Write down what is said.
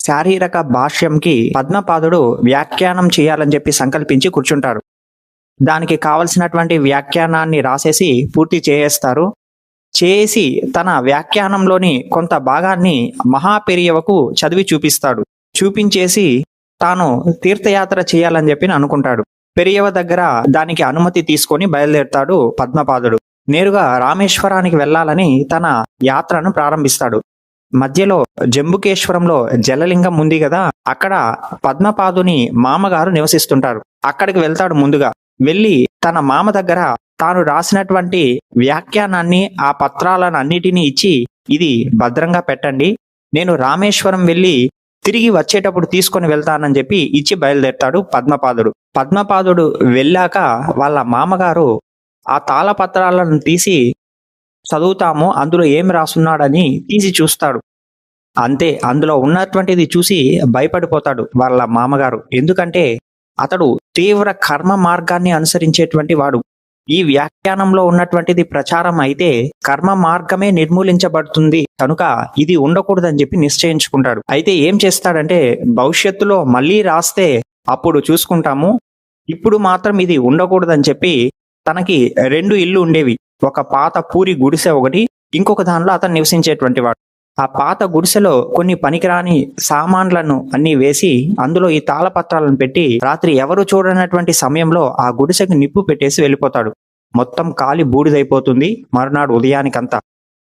శారీరక భాష్యంకి పద్మపాదుడు వ్యాఖ్యానం చేయాలని చెప్పి సంకల్పించి కూర్చుంటారు. దానికి కావలసినటువంటి వ్యాఖ్యానాన్ని రాసేసి పూర్తి చేయేస్తారు. చేసి తన వ్యాఖ్యానంలోని కొంత భాగాన్ని మహాపెరియవకు చదివి చూపిస్తాడు. చూపించేసి తాను తీర్థయాత్ర చేయాలని చెప్పి అనుకుంటాడు. పెరియవ దగ్గర దానికి అనుమతి తీసుకొని బయలుదేరుతాడు పద్మపాదుడు. నేరుగా రామేశ్వరానికి వెళ్ళాలని తన యాత్రను ప్రారంభిస్తాడు. మధ్యలో జంబుకేశ్వరంలో జలలింగం ఉంది కదా, అక్కడ పద్మపాదుని మామగారు నివసిస్తుంటారు. అక్కడికి వెళ్తాడు. ముందుగా వెళ్ళి తన మామ దగ్గర తాను రాసినటువంటి వ్యాఖ్యానాన్ని, ఆ పత్రాలను అన్నిటినీ ఇచ్చి, ఇది భద్రంగా పెట్టండి, నేను రామేశ్వరం వెళ్ళి తిరిగి వచ్చేటప్పుడు తీసుకొని వెళ్తానని చెప్పి ఇచ్చి బయలుదేరుతాడు పద్మపాదుడు. పద్మపాదుడు వెళ్ళాక వాళ్ళ మామగారు ఆ తాళపత్రాలను తీసి చదువుతాము, అందులో ఏం రాసున్నాడని తీసి చూస్తాడు. అంతే, అందులో ఉన్నటువంటిది చూసి భయపడిపోతాడు వాళ్ళ మామగారు. ఎందుకంటే అతడు తీవ్ర కర్మ మార్గాన్ని అనుసరించేటువంటి వాడు. ఈ వ్యాఖ్యానంలో ఉన్నటువంటిది ప్రచారం అయితే కర్మ మార్గమే నిర్మూలించబడుతుంది కనుక ఇది ఉండకూడదని చెప్పి నిశ్చయించుకుంటాడు. అయితే ఏం చేస్తాడంటే, భవిష్యత్తులో మళ్ళీ రాస్తే అప్పుడు చూసుకుంటాము, ఇప్పుడు మాత్రం ఇది ఉండకూడదని చెప్పి తనకి 2 ఇళ్ళు ఉండేవి. ఒక పాత పూరి గుడిసె ఒకటి, ఇంకొక దానిలో అతను నివసించేటువంటి వాడు. ఆ పాత గుడిసెలో కొన్ని పనికిరాని సామాన్లను అన్ని వేసి అందులో ఈ తాళపత్రాలను పెట్టి రాత్రి ఎవరు చూడనటువంటి సమయంలో ఆ గుడిసెకి నిప్పు పెట్టేసి వెళ్ళిపోతాడు. మొత్తం కాలి బూడిదైపోతుంది మరునాడు ఉదయానికంతా.